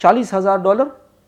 $40,000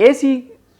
AC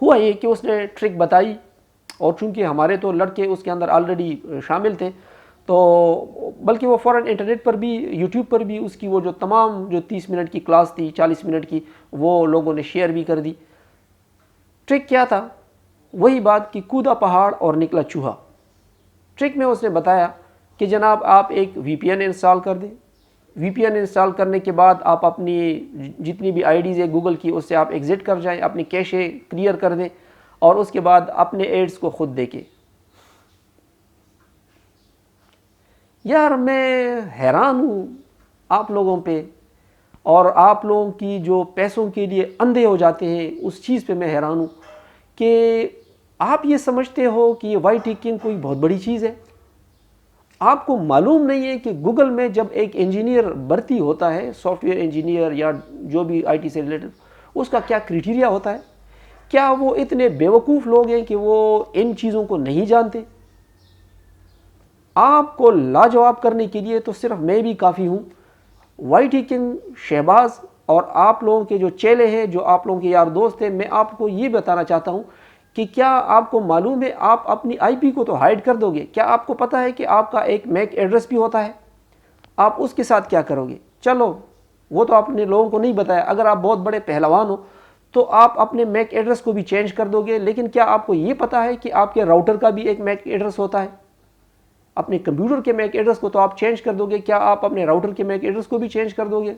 ہوا یہ کہ اس نے ٹرک بتائی، اور چونکہ ہمارے تو لڑکے اس کے اندر آلریڈی شامل تھے، تو بلکہ وہ فوراً انٹرنیٹ پر بھی، یوٹیوب پر بھی اس کی وہ جو تمام جو 30 منٹ کی کلاس تھی، 40 منٹ کی، وہ لوگوں نے شیئر بھی کر دی۔ ٹرک کیا تھا؟ وہی بات کہ کودا پہاڑ اور نکلا چوہا۔ ٹرک میں اس نے بتایا کہ جناب آپ ایک وی پی این انسٹال کر دیں، وی پی این انسٹال کرنے کے بعد آپ اپنی جتنی بھی آئی ڈیز ہے گوگل کی، اس سے آپ ایگزٹ کر جائیں، اپنی کیشے کلیئر کر دیں، اور اس کے بعد اپنے ایڈز کو خود دیکھیں۔ یار میں حیران ہوں آپ لوگوں پہ، اور آپ لوگوں کی جو پیسوں کے لیے اندھے ہو جاتے ہیں اس چیز پہ میں حیران ہوں کہ آپ یہ سمجھتے ہو کہ یہ وائی ٹی کنگ کوئی بہت بڑی چیز ہے۔ آپ کو معلوم نہیں ہے کہ گوگل میں جب ایک انجینئر بھرتی ہوتا ہے، سافٹ ویئر انجینئر یا جو بھی آئی ٹی سے ریلیٹڈ، اس کا کیا کرائٹیریا ہوتا ہے؟ کیا وہ اتنے بیوقوف لوگ ہیں کہ وہ ان چیزوں کو نہیں جانتے؟ آپ کو لاجواب کرنے کے لیے تو صرف میں بھی کافی ہوں۔ وائی ٹی کنگ شہباز اور آپ لوگوں کے جو چیلے ہیں، جو آپ لوگوں کے یار دوست ہیں، میں آپ کو یہ بتانا چاہتا ہوں کہ کیا آپ کو معلوم ہے آپ اپنی آئی پی کو تو ہائیڈ کر دو گے؟ کیا آپ کو پتہ ہے کہ آپ کا ایک میک ایڈریس بھی ہوتا ہے؟ آپ اس کے ساتھ کیا کرو گے؟ چلو وہ تو آپ نے لوگوں کو نہیں بتایا، اگر آپ بہت بڑے پہلوان ہو تو آپ اپنے میک ایڈریس کو بھی چینج کر دو گے، لیکن کیا آپ کو یہ پتہ ہے کہ آپ کے راؤٹر کا بھی ایک میک ایڈریس ہوتا ہے؟ اپنے کمپیوٹر کے میک ایڈریس کو تو آپ چینج کر دو گے، کیا آپ اپنے راؤٹر کے میک ایڈریس کو بھی چینج کر دو گے؟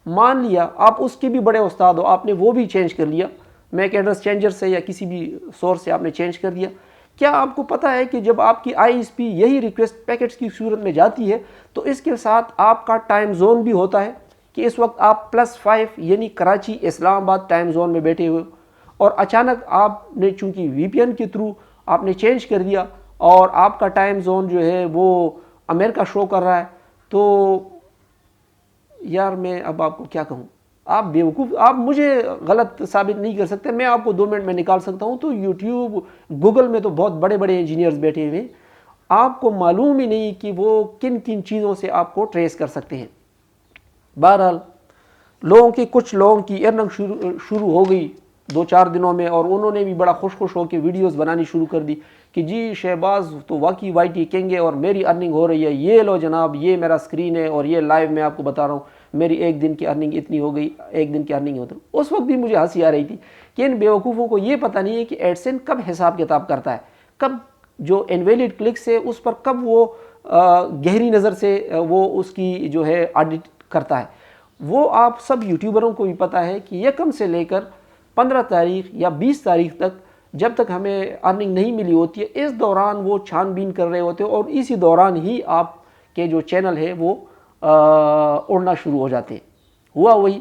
مان لیا آپ اس کے بھی بڑے استاد ہو، آپ نے وہ بھی چینج کر لیا، میک ایڈریس چینجر سے یا کسی بھی سورس سے آپ نے چینج کر دیا۔ کیا آپ کو پتہ ہے کہ جب آپ کی آئی ایس پی یہی ریکویسٹ پیکٹس کی صورت میں جاتی ہے تو اس کے ساتھ آپ کا ٹائم زون بھی ہوتا ہے کہ اس وقت آپ +5 یعنی کراچی اسلام آباد ٹائم زون میں بیٹھے ہوئے، اور اچانک آپ نے چونکہ وی پی این کے تھرو آپ نے چینج کر دیا اور آپ کا ٹائم زون جو ہے وہ امریکہ شو کر رہا ہے، تو یار میں اب آپ کو کیا کہوں؟ آپ بیوقوف، آپ مجھے غلط ثابت نہیں کر سکتے، میں آپ کو 2 منٹ میں نکال سکتا ہوں۔ تو یوٹیوب، گوگل میں تو بہت بڑے بڑے انجینئرز بیٹھے ہوئے، آپ کو معلوم ہی نہیں کہ وہ کن کن چیزوں سے آپ کو ٹریس کر سکتے ہیں۔ بہرحال کچھ لوگوں کی ارننگ شروع ہو گئی 2-4 دنوں میں، اور انہوں نے بھی بڑا خوش ہو کے ویڈیوز بنانی شروع کر دی کہ جی شہباز تو واقعی وائی ٹی کنگ ہے اور میری ارننگ ہو رہی ہے، یہ لو جناب یہ میرا سکرین ہے اور یہ لائیو میں آپ کو بتا رہا ہوں میری ایک دن کی ارننگ اتنی ہو گئی، ایک دن کی ارننگ ہوتی۔ اس وقت بھی مجھے ہنسی آ رہی تھی کہ ان بیوقوفوں کو یہ پتہ نہیں ہے کہ ایڈسن کب حساب کتاب کرتا ہے، کب جو انویلڈ کلکس ہے اس پر کب وہ گہری نظر سے وہ اس کی جو ہے آڈٹ کرتا ہے۔ وہ آپ سب یوٹیوبروں کو بھی پتہ ہے کہ یکم سے لے کر 15 تاریخ یا 20 تاریخ تک جب تک ہمیں ارننگ نہیں ملی ہوتی ہے، اس دوران وہ چھان بین کر رہے ہوتے ہیں، اور اسی دوران ہی آپ کے جو چینل ہے وہ اڑنا شروع ہو جاتے ہیں۔ ہوا وہی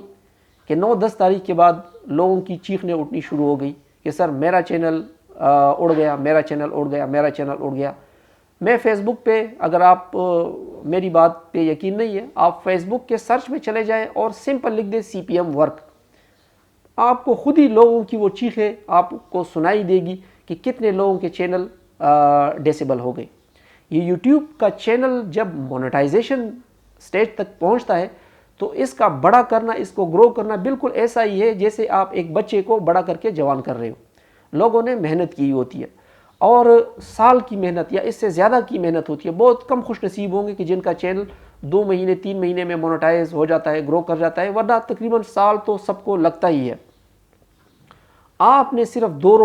کہ 9-10 تاریخ کے بعد لوگوں کی چیخنے اٹھنی شروع ہو گئی کہ سر میرا چینل اڑ گیا، میرا چینل اڑ گیا، میرا چینل اڑ گیا۔ میں فیس بک پہ، اگر آپ میری بات پہ یقین نہیں ہے، آپ فیس بک کے سرچ میں چلے جائیں اور سمپل لکھ دیں CPM ورک، آپ کو خود ہی لوگوں کی وہ چیخیں آپ کو سنائی دے گی کہ کتنے لوگوں کے چینل ڈیسیبل ہو گئے۔ یہ یوٹیوب کا چینل جب مونیٹائزیشن سٹیج تک پہنچتا ہے تو اس کا بڑا کرنا، اس کو گرو کرنا بالکل ایسا ہی ہے جیسے آپ ایک بچے کو بڑا کر کے جوان کر رہے ہو۔ لوگوں نے محنت کی ہوتی ہے، اور سال کی محنت یا اس سے زیادہ کی محنت ہوتی ہے۔ بہت کم خوش نصیب ہوں گے کہ جن کا چینل 2 مہینے 3 مہینے میں مونیٹائز ہو جاتا ہے، گرو کر جاتا ہے، ورنہ تقریباً سال تو سب کو لگتا ہی ہے۔ آپ نے صرف 2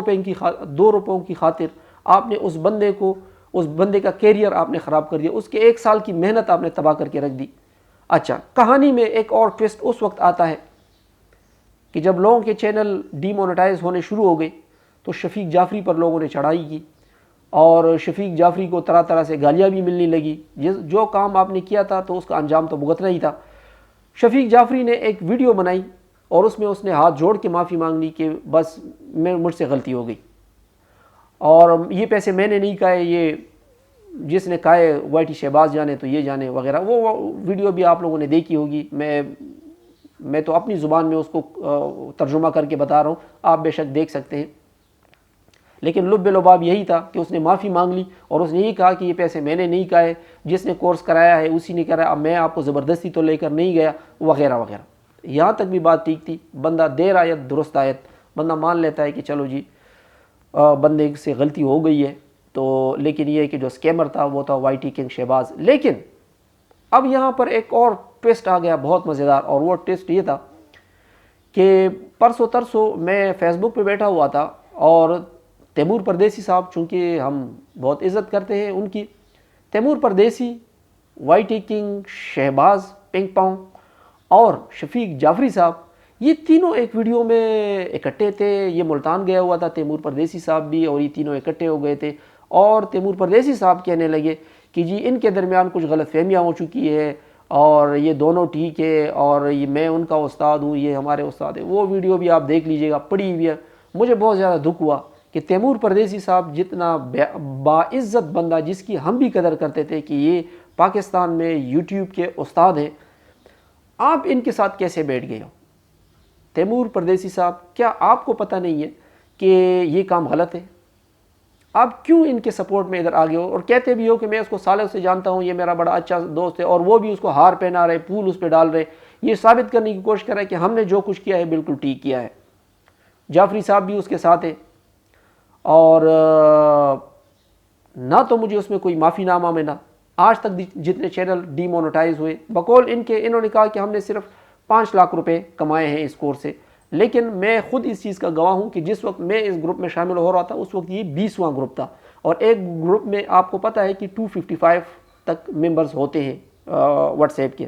روپوں کی خاطر آپ نے اس بندے کا کیریئر آپ نے خراب کر دیا، اس کے 1 سال کی محنت آپ نے تباہ کر کے رکھ دی۔ اچھا، کہانی میں ایک اور ٹویسٹ اس وقت آتا ہے کہ جب لوگوں کے چینل ڈی مونیٹائز ہونے شروع ہو گئے تو شفیق جعفری پر لوگوں نے چڑھائی کی، اور شفیق جعفری کو طرح طرح سے گالیاں بھی ملنے لگی۔ جو کام آپ نے کیا تھا تو اس کا انجام تو بھگتنا ہی تھا۔ شفیق جعفری نے ایک ویڈیو بنائی اور اس میں اس نے ہاتھ جوڑ کے معافی مانگ لی کہ بس مجھ سے غلطی ہو گئی، اور یہ پیسے میں نے نہیں کھائے، یہ جس نے کھائے وائی ٹی شہباز جانے تو یہ جانے وغیرہ۔ وہ ویڈیو بھی آپ لوگوں نے دیکھی ہوگی، میں تو اپنی زبان میں اس کو ترجمہ کر کے بتا رہا ہوں، آپ بے شک دیکھ سکتے ہیں۔ لیکن لب لباب یہی تھا کہ اس نے معافی مانگ لی اور اس نے یہ کہا کہ یہ پیسے میں نے نہیں کھائے، جس نے کورس کرایا ہے اسی نے کرایا، اب میں آپ کو زبردستی تو لے کر نہیں گیا، وغیرہ وغیرہ۔ یہاں تک بھی بات ٹھیک تھی، بندہ دیر آیت درست آیت، بندہ مان لیتا ہے کہ چلو جی بندے سے غلطی ہو گئی ہے، تو لیکن یہ کہ جو اسکیمر تھا وہ تھا وائی ٹی کنگ شہباز۔ لیکن اب یہاں پر ایک اور ٹوسٹ آ گیا بہت مزیدار، اور وہ ٹوسٹ یہ تھا کہ پرسوں ترسوں میں فیس بک پہ بیٹھا ہوا تھا، اور تیمور پردیسی صاحب، چونکہ ہم بہت عزت کرتے ہیں ان کی، Taimoor Pardesi, Y T King, Shahbaz ping pong اور شفیق جعفری صاحب، یہ تینوں ایک ویڈیو میں اکٹھے تھے۔ یہ ملتان گیا ہوا تھا تیمور پردیسی صاحب بھی، اور یہ تینوں اکٹھے ہو گئے تھے، اور تیمور پردیسی صاحب کہنے لگے کہ جی ان کے درمیان کچھ غلط فہمیاں ہو چکی ہے، اور یہ دونوں ٹھیک ہے، اور یہ میں ان کا استاد ہوں، یہ ہمارے استاد ہیں۔ وہ ویڈیو بھی آپ دیکھ لیجئے گا، پڑی ہوئی ہے۔ مجھے بہت زیادہ دکھ ہوا کہ تیمور پردیسی صاحب جتنا باعزت بندہ، جس کی ہم بھی قدر کرتے تھے کہ یہ پاکستان میں یوٹیوب کے استاد ہیں، آپ ان کے ساتھ کیسے بیٹھ گئے ہو؟ تیمور پردیسی صاحب، کیا آپ کو پتہ نہیں ہے کہ یہ کام غلط ہے؟ آپ کیوں ان کے سپورٹ میں ادھر آگے ہو، اور کہتے بھی ہو کہ میں اس کو سالوں سے جانتا ہوں، یہ میرا بڑا اچھا دوست ہے، اور وہ بھی اس کو ہار پہنا رہے، پھول اس پہ ڈال رہے، یہ ثابت کرنے کی کوشش کر رہے کہ ہم نے جو کچھ کیا ہے بالکل ٹھیک کیا ہے۔ جعفری صاحب بھی اس کے ساتھ ہیں، اور نہ تو مجھے اس میں کوئی معافی نامہ ملا۔ آج تک جتنے چینل ڈی مونیٹائز ہوئے، بقول ان کے، انہوں نے کہا کہ ہم نے صرف 5 لاکھ روپے کمائے ہیں اس کورس سے، لیکن میں خود اس چیز کا گواہ ہوں کہ جس وقت میں اس گروپ میں شامل ہو رہا تھا اس وقت یہ 20واں گروپ تھا، اور ایک گروپ میں آپ کو پتہ ہے کہ 255 تک ممبرز ہوتے ہیں واٹس ایپ کے،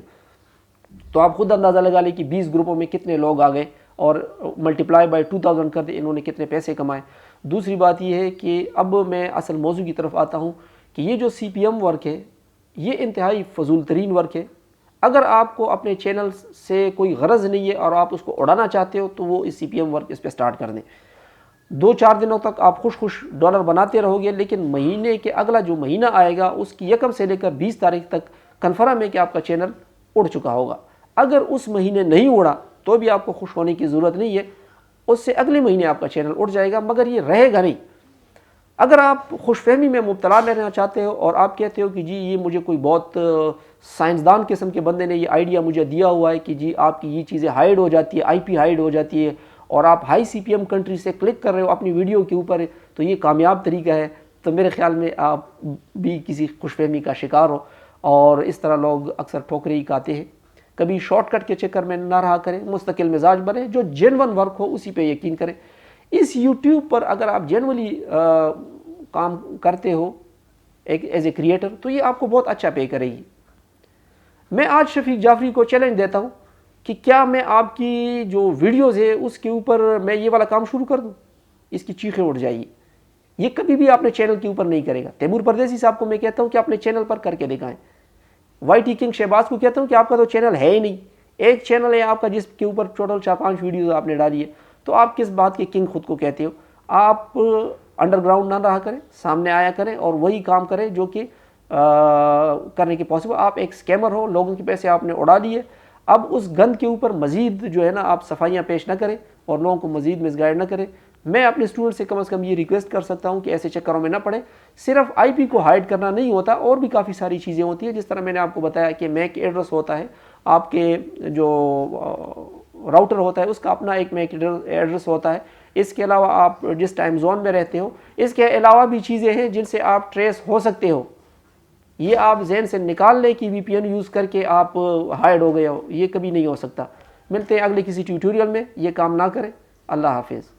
تو آپ خود اندازہ لگا لیں کہ 20 گروپوں میں کتنے لوگ آ گئے، اور ملٹیپلائی بائی 2000 کر دے انہوں نے کتنے پیسے کمائے۔ دوسری بات یہ ہے کہ اب میں اصل موضوع کی طرف آتا ہوں کہ یہ جو سی پی ایم ورک ہے یہ انتہائی فضول ترین ورک ہے۔ اگر آپ کو اپنے چینل سے کوئی غرض نہیں ہے اور آپ اس کو اڑانا چاہتے ہو تو وہ اس سی پی ایم ورک اس پہ سٹارٹ کر دیں۔ 2-4 دنوں تک آپ خوش ڈالر بناتے رہو گے، لیکن مہینے کے اگلا جو مہینہ آئے گا اس کی 1 سے لے کر 20 تاریخ تک کنفرم ہے کہ آپ کا چینل اڑ چکا ہوگا۔ اگر اس مہینے نہیں اڑا تو بھی آپ کو خوش ہونے کی ضرورت نہیں ہے، اس سے اگلے مہینے آپ کا چینل اڑ جائے گا، مگر یہ رہے گا نہیں۔ اگر آپ خوش فہمی میں مبتلا رہنا چاہتے ہو اور آپ کہتے ہو کہ جی یہ مجھے کوئی بہت سائنسدان قسم کے بندے نے یہ آئیڈیا مجھے دیا ہوا ہے کہ جی آپ کی یہ چیزیں ہائیڈ ہو جاتی ہے، آئی پی ہائیڈ ہو جاتی ہے، اور آپ ہائی سی پی ایم کنٹری سے کلک کر رہے ہو اپنی ویڈیو کے اوپر، تو یہ کامیاب طریقہ ہے، تو میرے خیال میں آپ بھی کسی خوش فہمی کا شکار ہو، اور اس طرح لوگ اکثر ٹھوکریں ہی کھاتے ہیں۔ کبھی شارٹ کٹ کے چکر میں نہ رہا کریں، مستقل مزاج بنے، جو جینون ورک ہو اسی پہ یقین کریں۔ اس یوٹیوب پر اگر آپ جینولی کام کرتے ہو ایک ایز اے کریٹر تو یہ آپ کو بہت اچھا پے کرے گی۔ میں آج شفیق جعفری کو چیلنج دیتا ہوں کہ کیا میں آپ کی جو ویڈیوز ہے اس کے اوپر میں یہ والا کام شروع کر دوں، اس کی چیخیں اٹھ جائیں گی۔ یہ کبھی بھی اپنے چینل کے اوپر نہیں کرے گا۔ تیمور پردیسی صاحب کو میں کہتا ہوں کہ اپنے چینل پر کر کے دکھائیں۔ وائی ٹی کنگ شہباز کو کہتا ہوں کہ آپ کا تو چینل ہے ہی نہیں، ایک چینل ہے آپ کا جس کے اوپر ٹوٹل 4-5 ویڈیوز آپ نے ڈالی ہے، تو آپ کس بات کے کنگ خود کو کہتے ہو؟ آپ انڈر گراؤنڈ نہ رہا کریں، سامنے آیا کریں اور وہی کام کریں جو کہ کرنے کے پاسبل۔ آپ ایک سکیمر ہو، لوگوں کے پیسے آپ نے اڑا لیے، اب اس گند کے اوپر مزید جو ہے نا آپ صفائیاں پیش نہ کریں اور لوگوں کو مزید مس گائیڈ نہ کریں۔ میں اپنے اسٹوڈنٹ سے کم از کم یہ ریکویسٹ کر سکتا ہوں کہ ایسے چکروں میں نہ پڑیں۔ صرف آئی پی کو ہائیڈ کرنا نہیں ہوتا، اور بھی کافی ساری چیزیں ہوتی ہیں، جس طرح میں نے آپ کو بتایا کہ میک ایڈریس ہوتا ہے، آپ کے جو راؤٹر ہوتا ہے اس کا اپنا ایک میک ایڈریس ہوتا ہے۔ اس کے علاوہ آپ جس ٹائم زون میں رہتے ہو، اس کے علاوہ بھی چیزیں ہیں جن سے آپ ٹریس ہو سکتے ہو۔ یہ آپ ذہن سے نکال لیں کہ وی پی این یوز کر کے آپ ہائیڈ ہو گئے ہو، یہ کبھی نہیں ہو سکتا۔ ملتے ہیں اگلے کسی ٹیوٹوریل میں، یہ کام نہ کریں۔ اللہ حافظ۔